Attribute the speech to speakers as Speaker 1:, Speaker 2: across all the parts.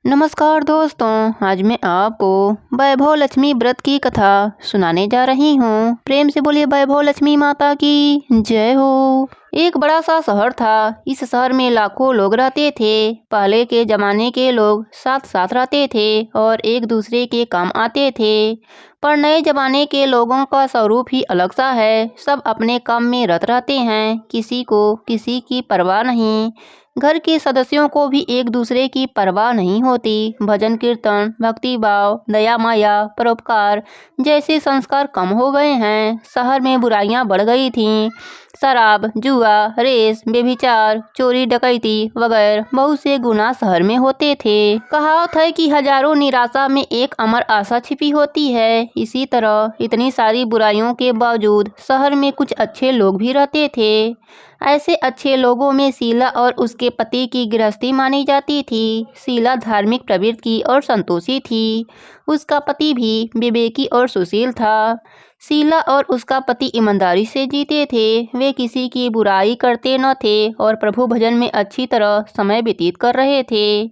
Speaker 1: नमस्कार दोस्तों, आज मैं आपको वैभव लक्ष्मी व्रत की कथा सुनाने जा रही हूँ। प्रेम से बोलिए वैभव लक्ष्मी माता की जय हो। एक बड़ा सा शहर था। इस शहर में लाखों लोग रहते थे। पहले के जमाने के लोग साथ साथ रहते थे और एक दूसरे के काम आते थे। पर नए जमाने के लोगों का स्वरूप ही अलग सा है। सब अपने काम में रत रहते हैं, किसी को किसी की परवाह नहीं। घर के सदस्यों को भी एक दूसरे की परवाह नहीं होती। भजन कीर्तन, भक्ति भाव, दया माया, परोपकार जैसे संस्कार कम हो गए हैं। शहर में बुराइयां बढ़ गई थीं। शराब, जुआ, रेस, व्यभिचार, चोरी डकैती वगैरह बहुत से गुनाह शहर में होते थे। कहावत है कि हजारों निराशा में एक अमर आशा छिपी होती है। इसी तरह इतनी सारी बुराइयों के बावजूद शहर में कुछ अच्छे लोग भी रहते थे। ऐसे अच्छे लोगों में शीला और उसके पति की गृहस्थी मानी जाती थी। शीला धार्मिक प्रवृत्ति की और संतोषी थी। उसका पति भी विवेकी और सुशील था। शीला और उसका पति ईमानदारी से जीते थे। वे किसी की बुराई करते न थे और प्रभु भजन में अच्छी तरह समय व्यतीत कर रहे थे।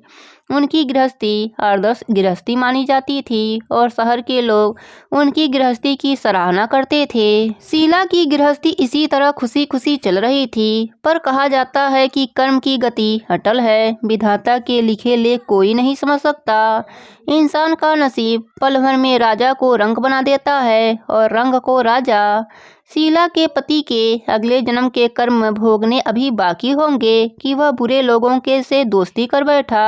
Speaker 1: उनकी गृहस्थी आदर्श गृहस्थी मानी जाती थी और शहर के लोग उनकी गृहस्थी की सराहना करते थे। शीला की गृहस्थी इसी तरह खुशी खुशी चल रही थी। पर कहा जाता है कि कर्म की गति अटल है। विधाता के लिखे लेख कोई नहीं समझ सकता। इंसान का नसीब पल भर में राजा को रंक बना देता है और रंग को राजा। शीला के पति के अगले जन्म के कर्म भोगने अभी बाकी होंगे कि वह बुरे लोगों के से दोस्ती कर बैठा।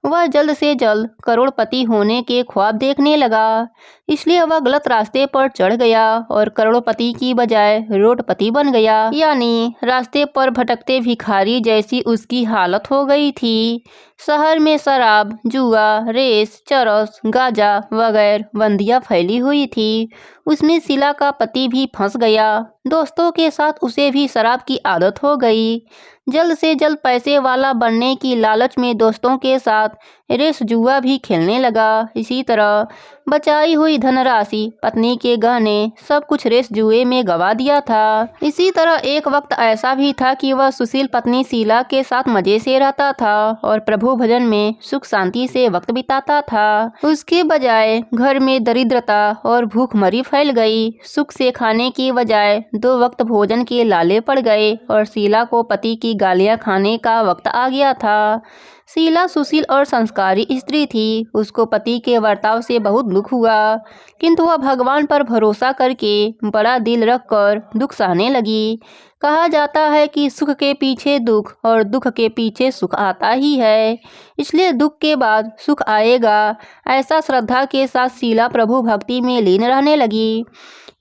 Speaker 1: वह जल्द से जल्द करोड़पति होने के ख्वाब देखने लगा। इसलिए वह गलत रास्ते पर चढ़ गया और करोड़पति की बजाय रोडपति बन गया। यानी रास्ते पर भटकते भिखारी जैसी उसकी हालत हो गई थी। शहर में शराब, जुआ, रेस, चरस, गांजा वगैरह बंदियां फैली हुई थी। उसमें शीला का पति भी फंस गया। दोस्तों के साथ उसे भी शराब की आदत हो गई। जल्द से जल्द पैसे वाला बनने की लालच में दोस्तों के साथ रेस जुआ भी खेलने लगा। इसी तरह बचाई हुई धनराशि, पत्नी के गहने सब कुछ रेस जुए में गवा दिया था। इसी तरह एक वक्त ऐसा भी था कि वह सुशील पत्नी शीला के साथ मजे से रहता था और प्रभु भजन में सुख शांति से वक्त बिताता था। उसके बजाय घर में दरिद्रता और भूखमरी फैल गई। सुख से खाने की बजाय 2 वक्त भोजन के लाले पड़ गए और शीला को पति की गालियां खाने का वक्त आ गया था। शीला सुशील और संस्कारी स्त्री थी। उसको पति के बर्ताव से बहुत दुख हुआ, किंतु वह भगवान पर भरोसा करके बड़ा दिल रखकर दुख सहने लगी। कहा जाता है कि सुख के पीछे दुख और दुख के पीछे सुख आता ही है, इसलिए दुख के बाद सुख आएगा। ऐसा श्रद्धा के साथ शीला प्रभु भक्ति में लीन रहने लगी।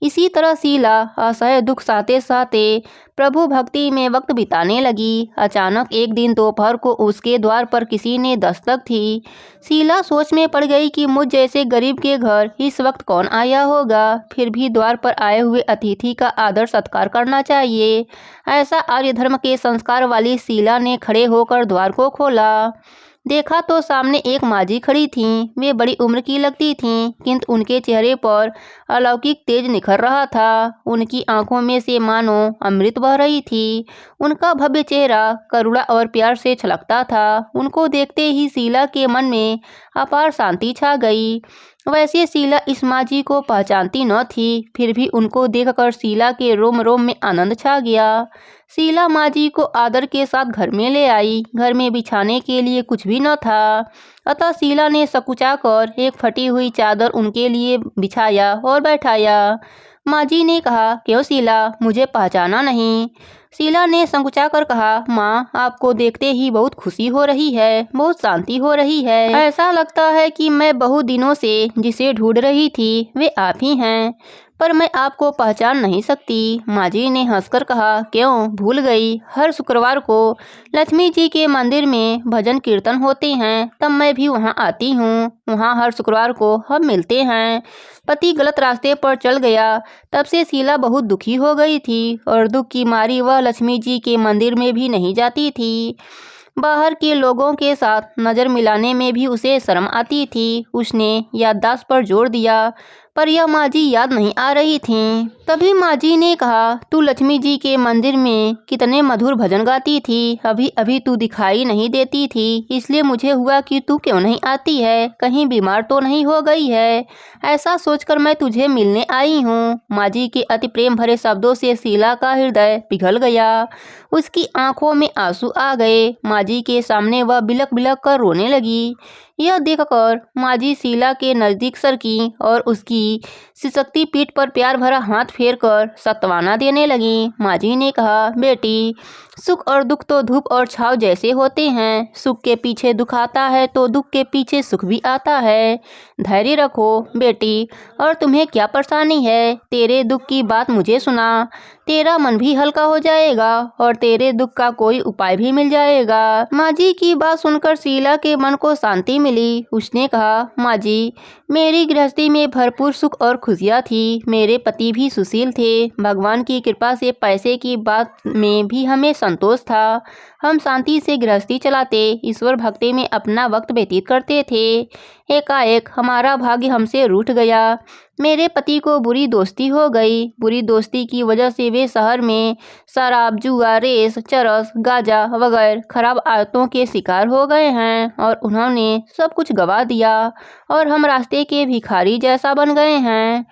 Speaker 1: इसी तरह शीला असह्य दुख सहते सहते प्रभु भक्ति में वक्त बिताने लगी। अचानक एक दिन दोपहर को उसके द्वार पर किसी ने दस्तक थी। शीला सोच में पड़ गई कि मुझ जैसे गरीब के घर इस वक्त कौन आया होगा। फिर भी द्वार पर आए हुए अतिथि का आदर सत्कार करना चाहिए, ऐसा आर्य धर्म के संस्कार वाली शीला ने खड़े होकर द्वार को खोला। देखा तो सामने एक माजी खड़ी थीं। वे बड़ी उम्र की लगती थीं, किंतु उनके चेहरे पर अलौकिक तेज निखर रहा था। उनकी आंखों में से मानो अमृत बह रही थी। उनका भव्य चेहरा करुणा और प्यार से छलकता था। उनको देखते ही शीला के मन में अपार शांति छा गई। वैसे शीला इस माजी को पहचानती न थी, फिर भी उनको देखकर शीला के रोम रोम में आनंद छा गया। शीला माजी को आदर के साथ घर में ले आई। घर में बिछाने के लिए कुछ भी न था, अतः शीला ने सकुचा कर एक फटी हुई चादर उनके लिए बिछाया और बैठाया। माजी ने कहा, क्यों शीला, मुझे पहचाना नहीं? शीला ने संकुचा कर कहा, माँ, आपको देखते ही बहुत खुशी हो रही है, बहुत शांति हो रही है। ऐसा लगता है कि मैं बहुत दिनों से जिसे ढूंढ रही थी वे आप ही हैं, पर मैं आपको पहचान नहीं सकती। माजी ने हंसकर कहा, क्यों, भूल गई? हर शुक्रवार को लक्ष्मी जी के मंदिर में भजन कीर्तन होते हैं, तब मैं भी वहाँ आती हूँ। वहाँ हर शुक्रवार को हम मिलते हैं। पति गलत रास्ते पर चल गया, तब से शीला बहुत दुखी हो गई थी और दुख की मारी वह लक्ष्मी जी के मंदिर में भी नहीं जाती थी। बाहर के लोगों के साथ नज़र मिलाने में भी उसे शर्म आती थी। उसने याददाश्त पर जोर दिया, पर यह माँ जी याद नहीं आ रही थीं। तभी माँ जी ने कहा, तू लक्ष्मी जी के मंदिर में कितने मधुर भजन गाती थी, अभी अभी तू दिखाई नहीं देती थी, इसलिए मुझे हुआ कि तू क्यों नहीं आती है, कहीं बीमार तो नहीं हो गई है। ऐसा सोचकर मैं तुझे मिलने आई हूँ। माँ जी के अति प्रेम भरे शब्दों से शीला का हृदय पिघल गया। उसकी आंखों में आंसू आ गए। माँ जी के सामने वह बिलक बिलक कर रोने लगी। यह देखकर माँ जी शीला के नज़दीक सरकी और उसकी सिसकती पीठ पर प्यार भरा हाथ फेरकर सत्वाना देने लगी। माँ जी ने कहा, बेटी, सुख और दुख तो धूप और छाव जैसे होते हैं। सुख के पीछे दुख आता है तो दुख के पीछे सुख भी आता है। धैर्य रखो बेटी। और तुम्हें क्या परेशानी है? तेरे दुख की बात मुझे सुना, तेरा मन भी हल्का हो जाएगा और तेरे दुख का कोई उपाय भी मिल जाएगा। माँ जी की बात सुनकर शीला के मन को शांति मिली। उसने कहा, माँ जी, मेरी गृहस्थी में भरपूर सुख और खुशियाँ थी। मेरे पति भी सुशील थे। भगवान की कृपा से पैसे की बात में भी हमें संतोष था। हम शांति से गृहस्थी चलाते, ईश्वर भक्ति में अपना वक्त व्यतीत करते थे। एकाएक हमारा भाग्य हमसे रूठ गया। मेरे पति को बुरी दोस्ती हो गई। बुरी दोस्ती की वजह से वे शहर में शराब, जुआ, रेस, चरस, गांजा वगैरह खराब आदतों के शिकार हो गए हैं और उन्होंने सब कुछ गवा दिया और हम रास्ते के भिखारी जैसा बन गए हैं।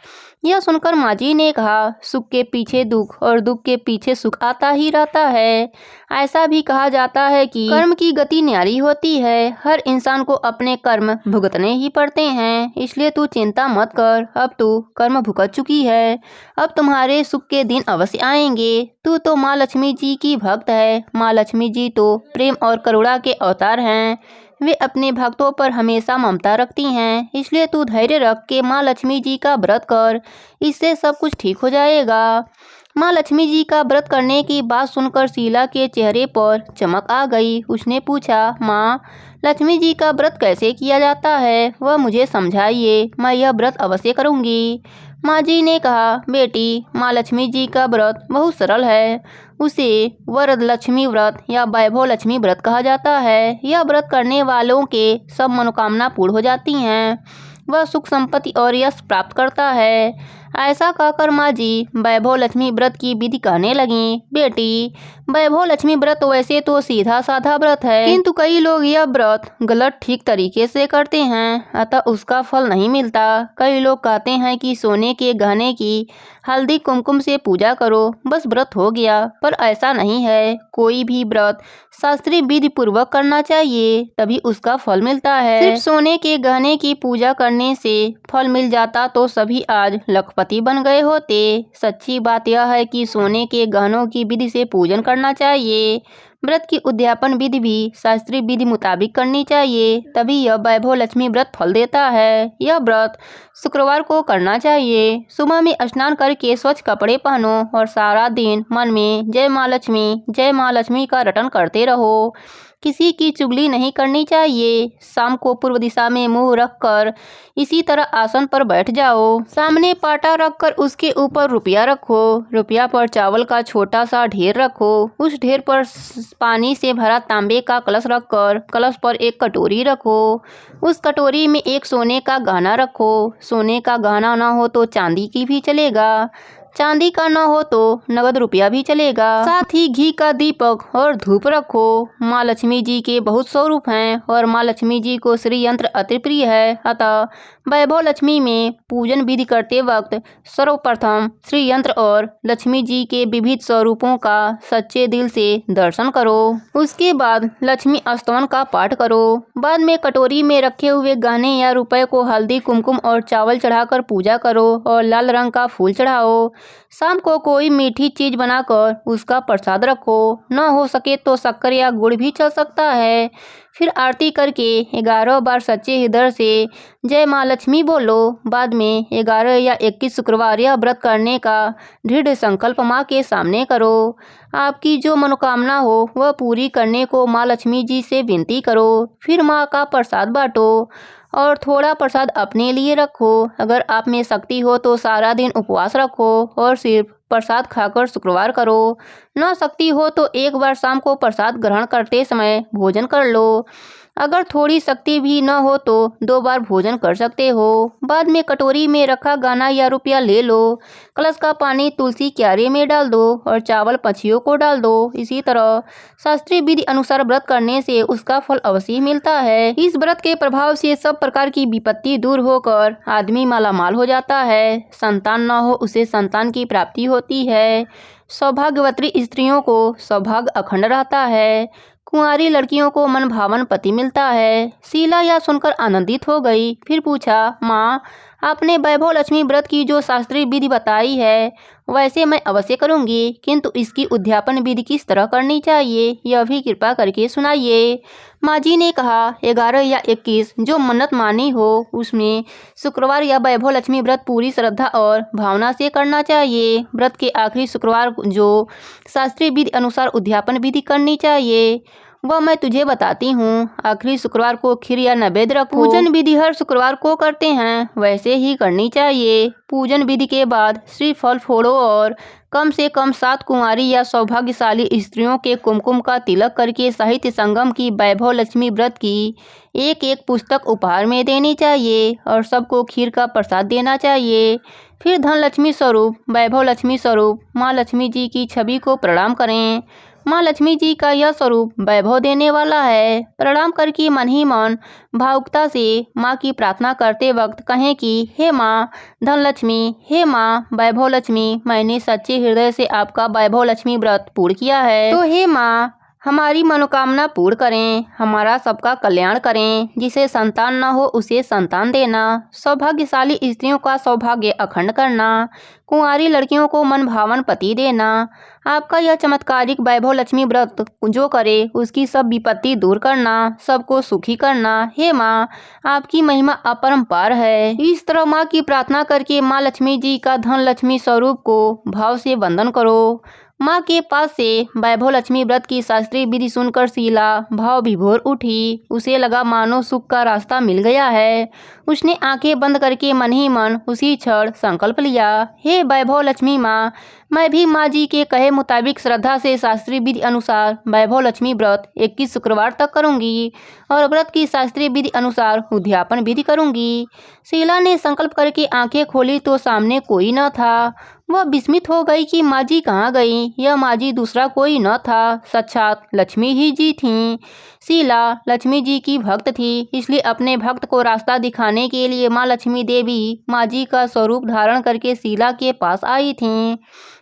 Speaker 1: यह सुनकर माँ जी ने कहा, सुख के पीछे दुख और दुख के पीछे सुख आता ही रहता है। ऐसा भी कहा जाता है कि कर्म की गति न्यारी होती है। हर इंसान को अपने कर्म भुगतने ही पड़ते हैं। इसलिए तू चिंता मत कर, अब तू कर्म भुगत चुकी है। अब तुम्हारे सुख के दिन अवश्य आएंगे। तू तो माँ लक्ष्मी जी की भक्त है। माँ लक्ष्मी जी तो प्रेम और करुणा के अवतार हैं। वे अपने भक्तों पर हमेशा ममता रखती हैं। इसलिए तू धैर्य रख के माँ लक्ष्मी जी का व्रत कर, इससे सब कुछ ठीक हो जाएगा। माँ लक्ष्मी जी का व्रत करने की बात सुनकर शीला के चेहरे पर चमक आ गई। उसने पूछा, माँ, लक्ष्मी जी का व्रत कैसे किया जाता है, वह मुझे समझाइए, मैं यह व्रत अवश्य करूँगी। माँ जी ने कहा, बेटी, माँ लक्ष्मी जी का व्रत बहुत सरल है। उसे वरलक्ष्मी व्रत या वैभव लक्ष्मी व्रत कहा जाता है। यह व्रत करने वालों के सब मनोकामना पूर्ण हो जाती हैं। वह सुख संपत्ति और यश प्राप्त करता है। ऐसा कहकर माँ जी वैभव लक्ष्मी व्रत की विधि कहने लगी। बेटी, वैभव लक्ष्मी व्रत वैसे तो सीधा साधा व्रत है, किंतु कई लोग यह व्रत गलत ठीक तरीके से करते हैं, अतः उसका फल नहीं मिलता। कई लोग कहते हैं कि सोने के गहने की हल्दी कुमकुम से पूजा करो, बस व्रत हो गया, पर ऐसा नहीं है। कोई भी व्रत शास्त्रीय विधि पूर्वक करना चाहिए, तभी उसका फल मिलता है। सिर्फ सोने के गहने की पूजा करने से फल मिल जाता तो सभी आज लखपति बन गए होते। सच्ची बात यह है कि सोने के गहनों की विधि से पूजन करना चाहिए। व्रत की उद्यापन विधि भी शास्त्रीय विधि मुताबिक करनी चाहिए, तभी यह वैभव लक्ष्मी व्रत फल देता है। यह व्रत शुक्रवार को करना चाहिए। सुबह में स्नान करके स्वच्छ कपड़े पहनो और सारा दिन मन में जय माँ लक्ष्मी का रटन करते रहो। किसी की चुगली नहीं करनी चाहिए। शाम को पूर्व दिशा में मुंह रखकर इसी तरह आसन पर बैठ जाओ। सामने पाटा रखकर उसके ऊपर रुपया रखो। रुपया पर चावल का छोटा सा ढेर रखो। उस ढेर पर पानी से भरा तांबे का कलश रखकर कलश पर एक कटोरी रखो। उस कटोरी में एक सोने का गहना रखो। सोने का गहना न हो तो चांदी की भी चलेगा। चांदी का न हो तो नगद रुपया भी चलेगा। साथ ही घी का दीपक और धूप रखो। माँ लक्ष्मी जी के बहुत स्वरूप हैं और माँ लक्ष्मी जी को श्री यंत्र अति प्रिय है, अतः वैभव लक्ष्मी में पूजन विधि करते वक्त सर्वप्रथम श्री यंत्र और लक्ष्मी जी के विविध स्वरूपों का सच्चे दिल से दर्शन करो। उसके बाद लक्ष्मी स्तवन का पाठ करो। बाद में कटोरी में रखे हुए गहने या रुपए को हल्दी कुमकुम और चावल चढ़ाकर पूजा करो और लाल रंग का फूल चढ़ाओ। शाम को कोई मीठी चीज बनाकर उसका प्रसाद रखो। न हो सके तो शक्कर या गुड़ भी चल सकता है। फिर आरती करके 11 बार सच्चे हृदय से जय माँ लक्ष्मी बोलो। बाद में 11 या 21 शुक्रवार यह व्रत करने का दृढ़ संकल्प माँ के सामने करो। आपकी जो मनोकामना हो वह पूरी करने को माँ लक्ष्मी जी से विनती करो। फिर माँ का प्रसाद बांटो और थोड़ा प्रसाद अपने लिए रखो। अगर आप में शक्ति हो तो सारा दिन उपवास रखो और सिर्फ प्रसाद खाकर शुक्रवार करो। न शक्ति हो तो एक बार शाम को प्रसाद ग्रहण करते समय भोजन कर लो। अगर थोड़ी शक्ति भी न हो तो 2 बार भोजन कर सकते हो। बाद में कटोरी में रखा गाना या रुपया ले लो। कलश का पानी तुलसी क्यारे में डाल दो और चावल पक्षियों को डाल दो। इसी तरह शास्त्रीय विधि अनुसार व्रत करने से उसका फल अवश्य मिलता है। इस व्रत के प्रभाव से सब प्रकार की विपत्ति दूर होकर आदमी मालामाल हो जाता है। संतान न हो उसे संतान की प्राप्ति होती है। सौभाग्यवती स्त्रियों को सौभाग्य अखंड रहता है। कुंवारी लड़कियों को मन भावन पति मिलता है। शीला यह सुनकर आनंदित हो गई। फिर पूछा, माँ, आपने वैभव लक्ष्मी व्रत की जो शास्त्रीय विधि बताई है वैसे मैं अवश्य करूँगी, किंतु इसकी उद्यापन विधि किस तरह करनी चाहिए यह भी कृपा करके सुनाइए। माँ जी ने कहा, 11 या 21 जो मन्नत मानी हो उसमें शुक्रवार या वैभव लक्ष्मी व्रत पूरी श्रद्धा और भावना से करना चाहिए। व्रत के आखिरी शुक्रवार जो शास्त्रीय विधि अनुसार उद्यापन विधि करनी चाहिए वह मैं तुझे बताती हूँ। आखिरी शुक्रवार को खीर या नैवेद्य रखो। पूजन विधि हर शुक्रवार को करते हैं वैसे ही करनी चाहिए। पूजन विधि के बाद श्रीफल फोड़ो और कम से कम 7 कुंवारी या सौभाग्यशाली स्त्रियों के कुमकुम का तिलक करके साहित्य संगम की वैभव लक्ष्मी व्रत की एक पुस्तक उपहार में देनी चाहिए और सबको खीर का प्रसाद देना चाहिए। फिर धन लक्ष्मी स्वरूप वैभव लक्ष्मी स्वरूप माँ लक्ष्मी जी की छवि को प्रणाम करें। माँ लक्ष्मी जी का यह स्वरूप वैभव देने वाला है। प्रणाम करके मन ही मन भावुकता से माँ की प्रार्थना करते वक्त कहें कि हे माँ धन लक्ष्मी, हे माँ वैभव लक्ष्मी, मैंने सच्चे हृदय से आपका वैभव लक्ष्मी व्रत पूर्ण किया है, तो हे माँ हमारी मनोकामना पूर्ण करें, हमारा सबका कल्याण करें। जिसे संतान न हो उसे संतान देना, सौभाग्यशाली स्त्रियों का सौभाग्य अखंड करना, कुंवारी लड़कियों को मन भावन पति देना। आपका यह चमत्कारिक वैभव लक्ष्मी व्रत जो करे उसकी सब विपत्ति दूर करना, सबको सुखी करना। हे माँ आपकी महिमा अपरंपार है। इस तरह माँ की प्रार्थना करके माँ लक्ष्मी जी का धन लक्ष्मी स्वरूप को भाव से वंदन करो। माँ के पास से वैभव लक्ष्मी व्रत की शास्त्रीय विधि सुनकर शीला भाव विभोर उठी। उसे लगा मानो सुख का रास्ता मिल गया है। उसने आंखें बंद करके मन ही मन उसी क्षण संकल्प लिया, हे वैभव लक्ष्मी माँ, मैं भी माँ जी के कहे मुताबिक श्रद्धा से शास्त्रीय विधि अनुसार वैभव लक्ष्मी व्रत 21 शुक्रवार तक करूंगी और व्रत की शास्त्रीय विधि अनुसार उद्यापन विधि करूंगी। शीला ने संकल्प करके आंखें खोली तो सामने कोई न था। वह विस्मित हो गई कि माँ जी कहाँ गई। यह माँ जी दूसरा कोई न था, साक्षात लक्ष्मी ही जी थीं। शीला लक्ष्मी जी की भक्त थी, इसलिए अपने भक्त को रास्ता दिखाने के लिए माँ लक्ष्मी देवी माँ जी का स्वरूप धारण करके शीला के पास आई थीं।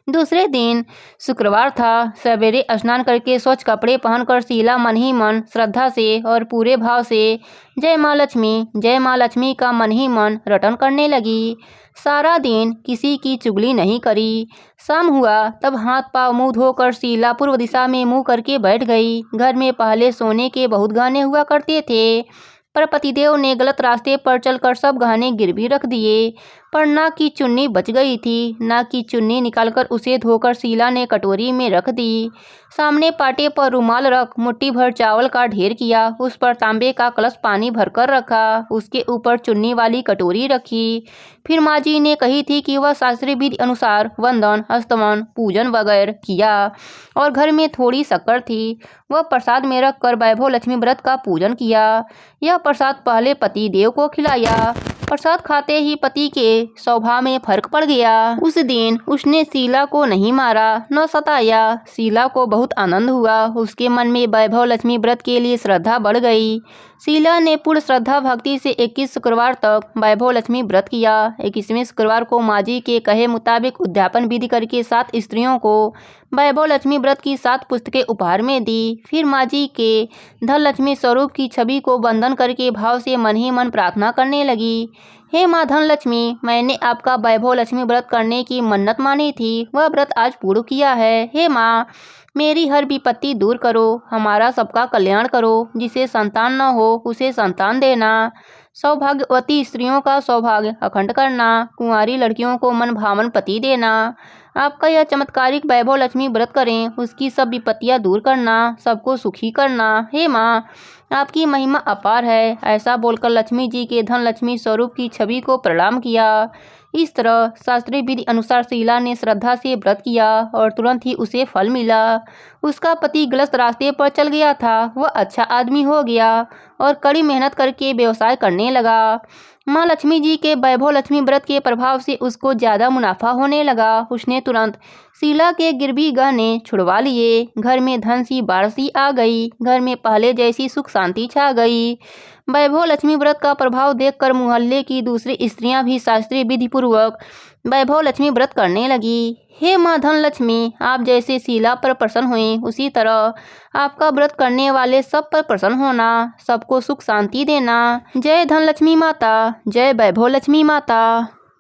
Speaker 1: दूसरे दिन शुक्रवार था। सवेरे स्नान करके स्वच्छ कपड़े पहनकर शीला मन ही मन श्रद्धा से और पूरे भाव से जय माँ लक्ष्मी का मन ही मन रटन करने लगी। सारा दिन किसी की चुगली नहीं करी। शाम हुआ तब हाथ पाँव मुँह धोकर शीला पूर्व दिशा में मुँह करके बैठ गई। घर में पहले सोने के बहुत गहने हुआ करते थे, पर पतिदेव ने गलत रास्ते पर चलकर सब गहने गिरवी रख दिए। पर नाक की चुन्नी बच गई थी। नाक की चुन्नी निकालकर उसे धोकर शीला ने कटोरी में रख दी। सामने पाटे पर रुमाल रख मुट्ठी भर चावल का ढेर किया। उस पर तांबे का कलश पानी भरकर रखा। उसके ऊपर चुन्नी वाली कटोरी रखी। फिर माँ जी ने कही थी कि वह शास्त्रीय विधि अनुसार वंदन, स्तवन, पूजन वगैरह किया और घर में थोड़ी शक्कर थी, वह प्रसाद में रख कर वैभव लक्ष्मी व्रत का पूजन किया। यह प्रसाद पहले पति देव को खिलाया। प्रसाद खाते ही पति के स्वभाव में फर्क पड़ गया। उस दिन उसने शीला को नहीं मारा न सताया। शीला को बहुत आनंद हुआ। उसके मन में वैभव लक्ष्मी व्रत के लिए श्रद्धा बढ़ गई। शीला ने पूर्ण श्रद्धा भक्ति से 21 शुक्रवार तक वैभव लक्ष्मी व्रत किया। 21वें शुक्रवार को माँ जी के कहे मुताबिक उद्यापन विधि करके 7 स्त्रियों को वैभव लक्ष्मी व्रत की 7 पुस्तकें उपहार में दी। फिर माँ जी के धन लक्ष्मी स्वरूप की छवि को वंदन करके भाव से मन ही मन प्रार्थना करने लगी, हे माँ धन लक्ष्मी, मैंने आपका वैभव लक्ष्मी व्रत करने की मन्नत मानी थी, वह व्रत आज पूर्ण किया है। हे माँ मेरी हर विपत्ति दूर करो, हमारा सबका कल्याण करो। जिसे संतान न हो उसे संतान देना, सौभाग्यवती स्त्रियों का सौभाग्य अखंड करना, कुंवारी लड़कियों को मन भावन पति देना। आपका यह चमत्कारिक वैभव लक्ष्मी व्रत करें, उसकी सब विपत्तियां दूर करना, सबको सुखी करना। हे माँ आपकी महिमा अपार है। ऐसा बोलकर लक्ष्मी जी के धन लक्ष्मी स्वरूप की छवि को प्रणाम किया। इस तरह शास्त्रीय विधि अनुसार शीला ने श्रद्धा से व्रत किया और तुरंत ही उसे फल मिला। उसका पति गलत रास्ते पर चल गया था, वह अच्छा आदमी हो गया और कड़ी मेहनत करके व्यवसाय करने लगा। माँ लक्ष्मी जी के वैभव लक्ष्मी व्रत के प्रभाव से उसको ज़्यादा मुनाफा होने लगा। उसने तुरंत शीला के गिरवी गहने छुड़वा लिए। घर में धन सी बारिश आ गई। घर में पहले जैसी सुख शांति छा गई। वैभव लक्ष्मी व्रत का प्रभाव देखकर मोहल्ले की दूसरी स्त्रियां भी शास्त्रीय विधि पूर्वक वैभव लक्ष्मी व्रत करने लगी। हे माँ धन लक्ष्मी, आप जैसे शीला पर प्रसन्न हुई, उसी तरह आपका व्रत करने वाले सब पर प्रसन्न होना, सबको सुख शांति देना। जय धन लक्ष्मी माता, जय वैभव लक्ष्मी माता।